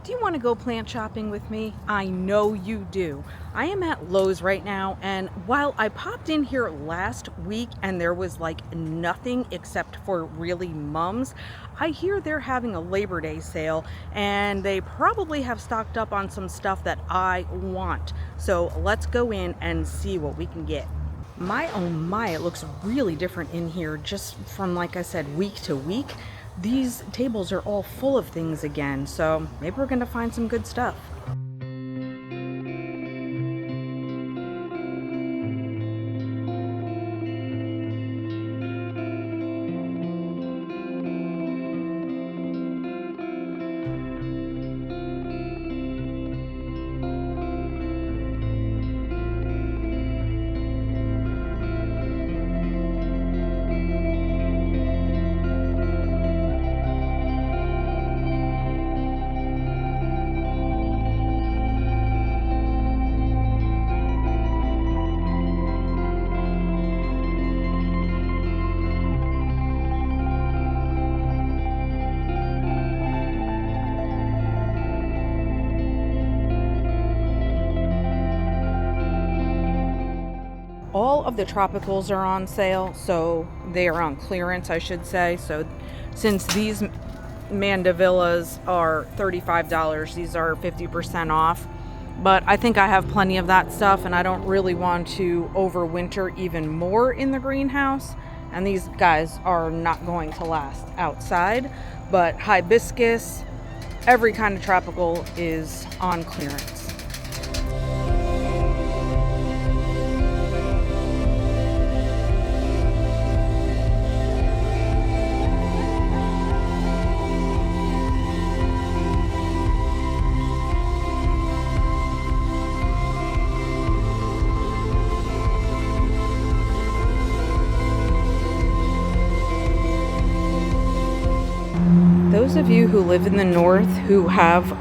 Do you want to go plant shopping with me? I know you do. I am at Lowe's right now, and while I popped in here last week and there was like nothing except for really mums, I hear they're having a Labor Day sale and they probably have stocked up on some stuff that I want. So let's go in and see what we can get. My oh my, it looks really different in here just from, like I said, week to week. These tables are all full of things again, so maybe we're gonna find some good stuff. All of the tropicals are on sale, so they are on clearance, I should say. So since these mandavillas are $35, these are 50% off. But I think I have plenty of that stuff, and I don't really want to overwinter even more in the greenhouse. And these guys are not going to last outside. But hibiscus, every kind of tropical is on clearance. Those of you who live in the north who have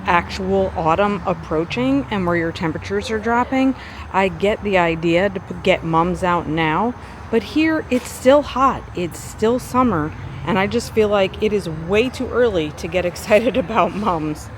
actual autumn approaching and where your temperatures are dropping, I get the idea to get mums out now, but here it's still hot, it's still summer, and I just feel like it is way too early to get excited about mums.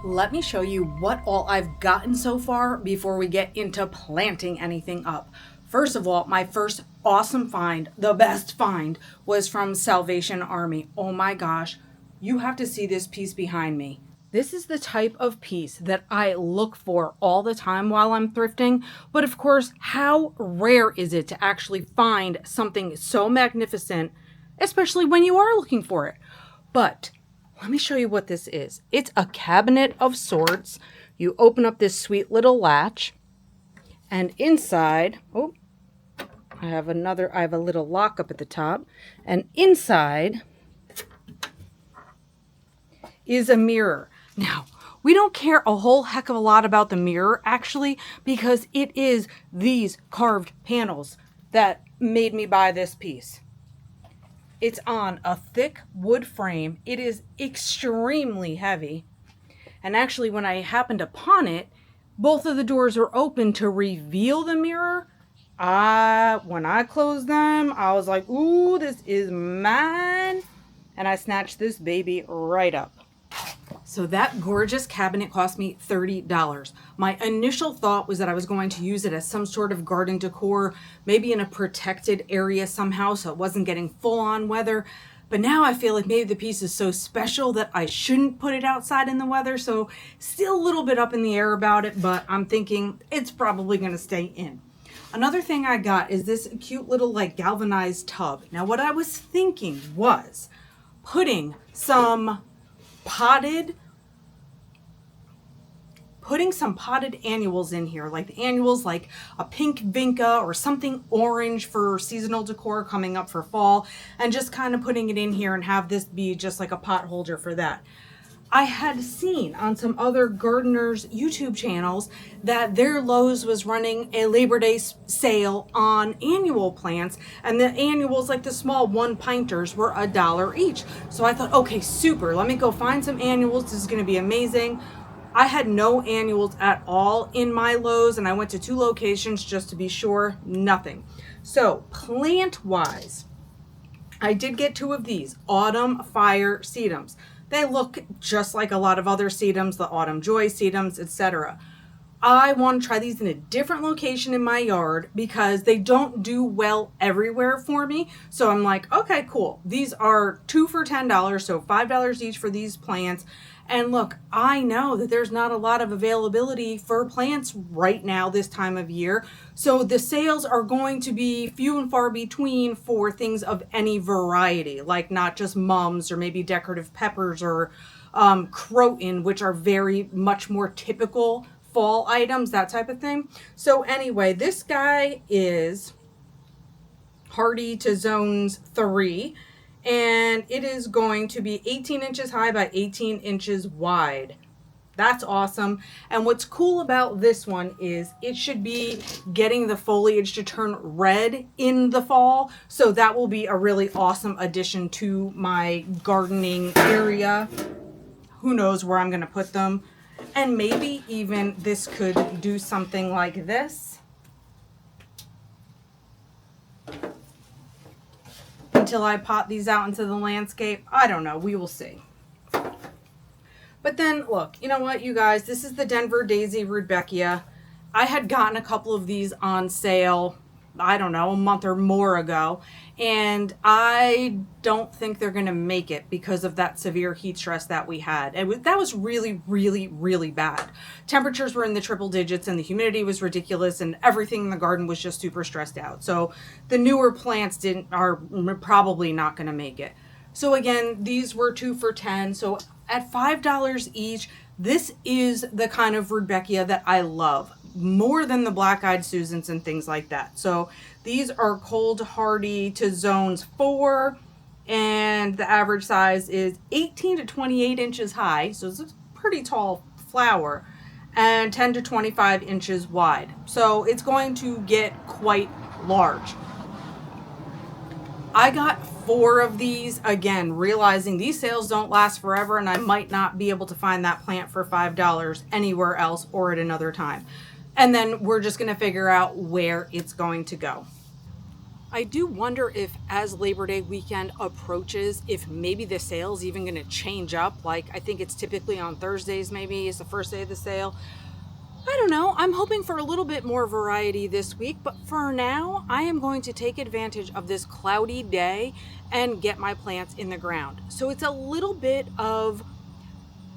Let me show you what all I've gotten so far before we get into planting anything up. First of all, my first awesome find, the best find, was from Salvation Army. Oh my gosh, you have to see this piece behind me. This is the type of piece that I look for all the time while I'm thrifting. But of course, how rare is it to actually find something so magnificent, especially when you are looking for it? But let me show you what this is. It's a cabinet of sorts. You open up this sweet little latch, and inside, oh, I have a little lock up at the top, and inside is a mirror. Now, we don't care a whole heck of a lot about the mirror, actually, because it is these carved panels that made me buy this piece. It's on a thick wood frame. It is extremely heavy. And actually, when I happened upon it, both of the doors are open to reveal the mirror. When I closed them, I was like, ooh, this is mine. And I snatched this baby right up. So that gorgeous cabinet cost me $30. My initial thought was that I was going to use it as some sort of garden decor, maybe in a protected area somehow so it wasn't getting full on weather. But now I feel like maybe the piece is so special that I shouldn't put it outside in the weather. So still a little bit up in the air about it, but I'm thinking it's probably going to stay in. Another thing I got is this cute little like galvanized tub. Now what I was thinking was putting some potted annuals in here, like the annuals, like a pink vinca or something orange for seasonal decor coming up for fall, and just kind of putting it in here and have this be just like a pot holder for that. I had seen on some other gardeners' YouTube channels that their Lowe's was running a Labor Day sale on annual plants, and the annuals, like the small 1-pinters, were $1 each. So I thought, okay, super, let me go find some annuals. This is going to be amazing. I had no annuals at all in my Lowe's, and I went to 2 locations just to be sure, nothing. So plant-wise, I did get 2 of these Autumn Fire sedums. They look just like a lot of other sedums, the Autumn Joy sedums, etc. I want to try these in a different location in my yard because they don't do well everywhere for me. So I'm like, okay, cool. These are 2 for $10, so $5 each for these plants. And look, I know that there's not a lot of availability for plants right now this time of year. So the sales are going to be few and far between for things of any variety, like not just mums or maybe decorative peppers or croton, which are very much more typical fall items, that type of thing. So anyway, this guy is hardy to zones 3, and it is going to be 18 inches high by 18 inches wide. That's awesome. And what's cool about this one is it should be getting the foliage to turn red in the fall. So that will be a really awesome addition to my gardening area. Who knows where I'm going to put them. And maybe even this could do something like this until I pot these out into the landscape. I don't know. We will see. But then look, you know what, you guys, this is the Denver Daisy Rudbeckia. I had gotten a couple of these on sale, I don't know, a month or more ago, and I don't think they're going to make it because of that severe heat stress that we had. That was really, really, really bad. Temperatures were in the triple digits and the humidity was ridiculous and everything in the garden was just super stressed out. So the newer plants are probably not going to make it. So again, these were 2 for $10. So at $5 each, this is the kind of Rudbeckia that I love more than the black-eyed Susans and things like that. So these are cold hardy to zones 4, and the average size is 18 to 28 inches high. So it's a pretty tall flower, and 10 to 25 inches wide. So it's going to get quite large. I got 4 of these, again, realizing these sales don't last forever and I might not be able to find that plant for $5 anywhere else or at another time. And then we're just going to figure out where it's going to go. I do wonder if as Labor Day weekend approaches, if maybe the sale's even going to change up. Like I think it's typically on Thursdays maybe is the first day of the sale. I don't know. I'm hoping for a little bit more variety this week, but for now, I am going to take advantage of this cloudy day and get my plants in the ground. So it's a little bit of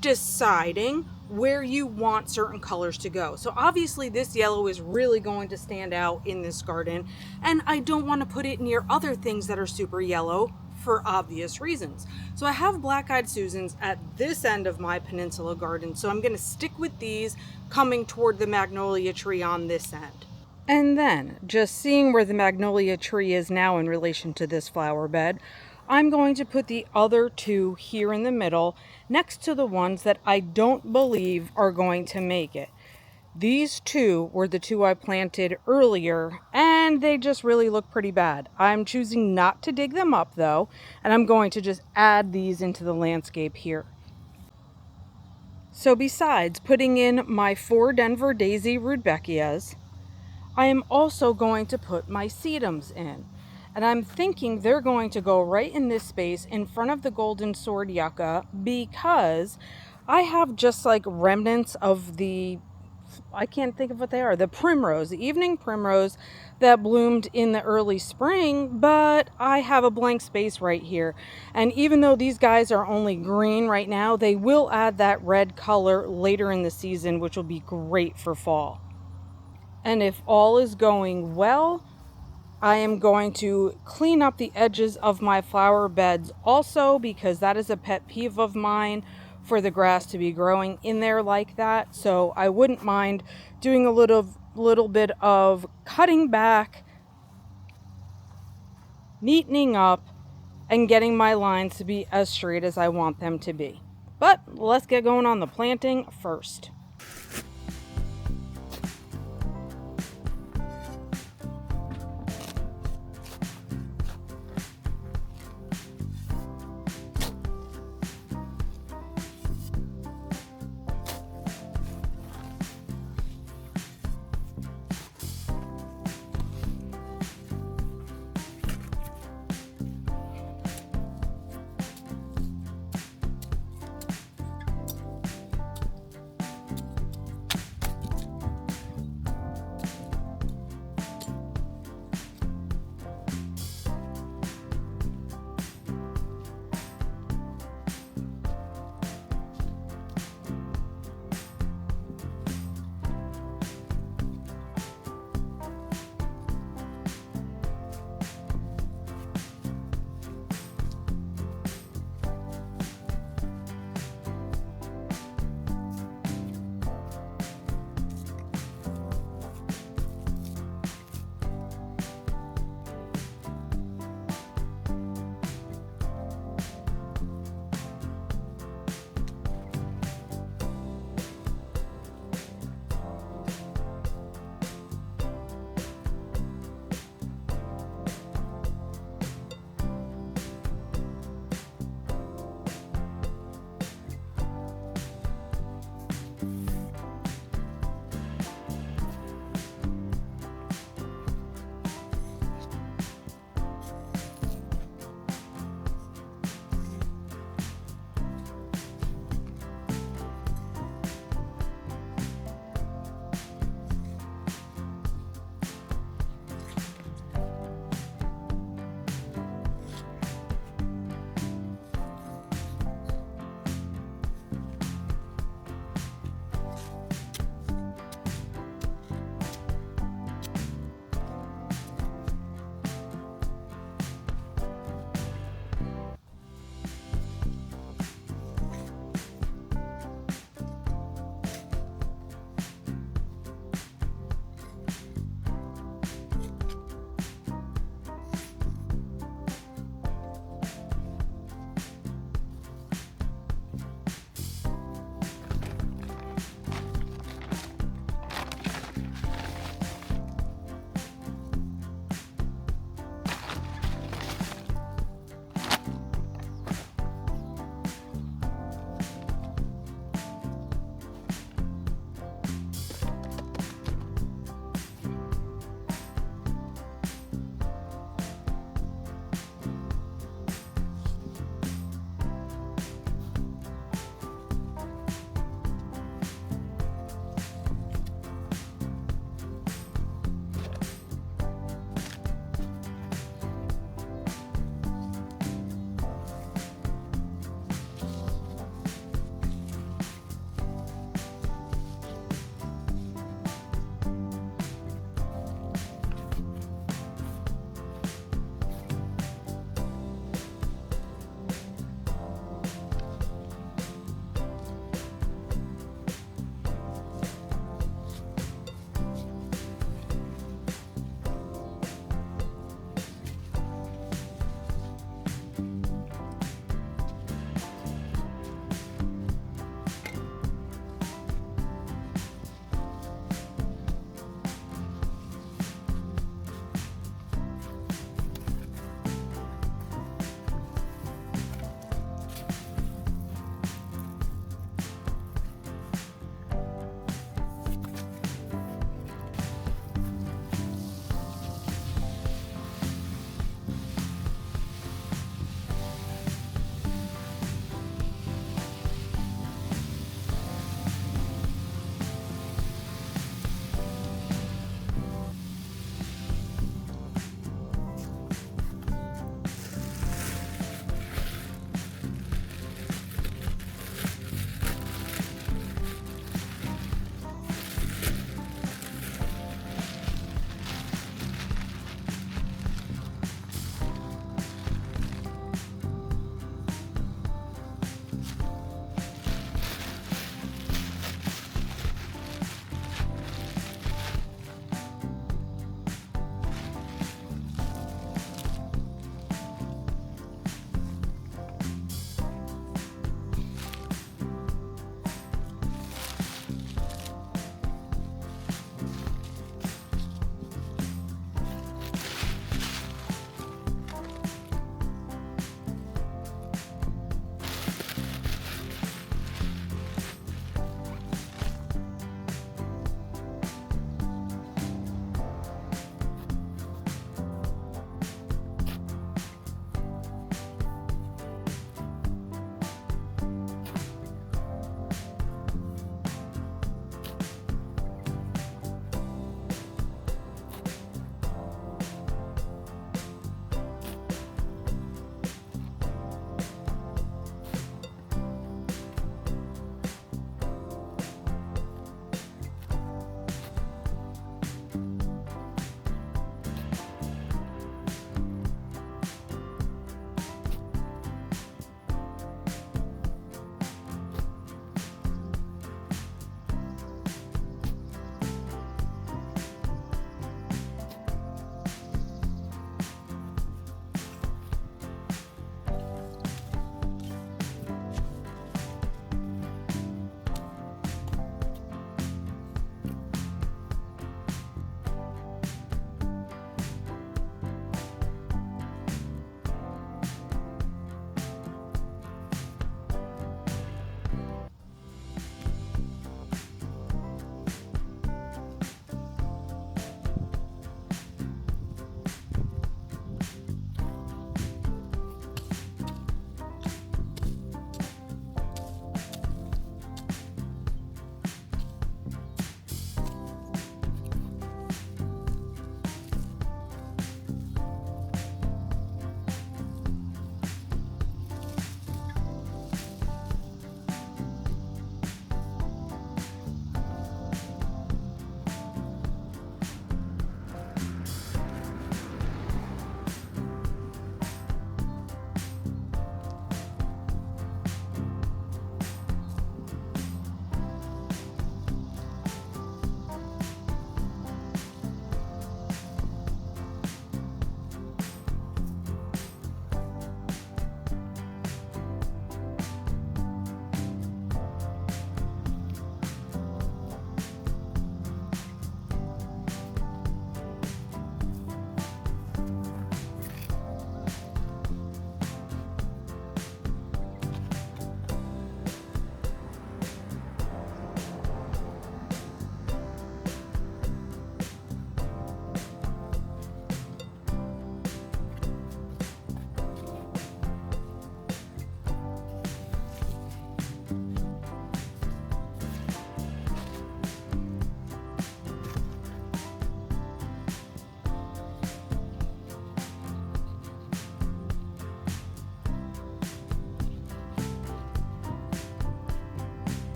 deciding where you want certain colors to go. So obviously this yellow is really going to stand out in this garden, and I don't want to put it near other things that are super yellow for obvious reasons. So I have black-eyed Susans at this end of my peninsula garden, so I'm going to stick with these coming toward the magnolia tree on this end. And then, just seeing where the magnolia tree is now in relation to this flower bed, I'm going to put the other 2 here in the middle next to the ones that I don't believe are going to make it. These 2 were the 2 I planted earlier, and they just really look pretty bad. I'm choosing not to dig them up though, and I'm going to just add these into the landscape here. So besides putting in my 4 Denver Daisy Rudbeckias, I am also going to put my sedums in. And I'm thinking they're going to go right in this space in front of the golden sword yucca because I have just like remnants of the, I can't think of what they are, the primrose, the evening primrose that bloomed in the early spring, but I have a blank space right here. And even though these guys are only green right now, they will add that red color later in the season, which will be great for fall. And if all is going well, I am going to clean up the edges of my flower beds also, because that is a pet peeve of mine for the grass to be growing in there like that. So I wouldn't mind doing a little bit of cutting back, neatening up, and getting my lines to be as straight as I want them to be. But let's get going on the planting first.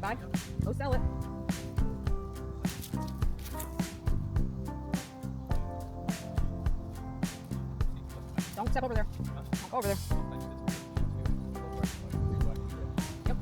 bye. Go sell it. Don't step over there. Don't go over there. Yep.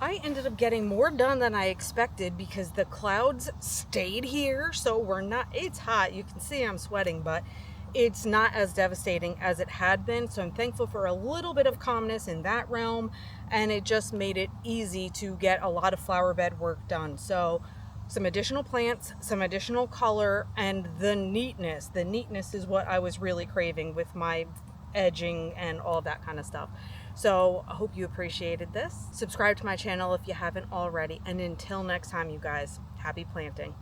I ended up getting more done than I expected because the clouds stayed here. So it's hot. You can see I'm sweating, but it's not as devastating as it had been. So I'm thankful for a little bit of calmness in that realm. And it just made it easy to get a lot of flower bed work done. So some additional plants, some additional color, and the neatness. The neatness is what I was really craving with my edging and all that kind of stuff. So I hope you appreciated this. Subscribe to my channel if you haven't already. And until next time, you guys, happy planting.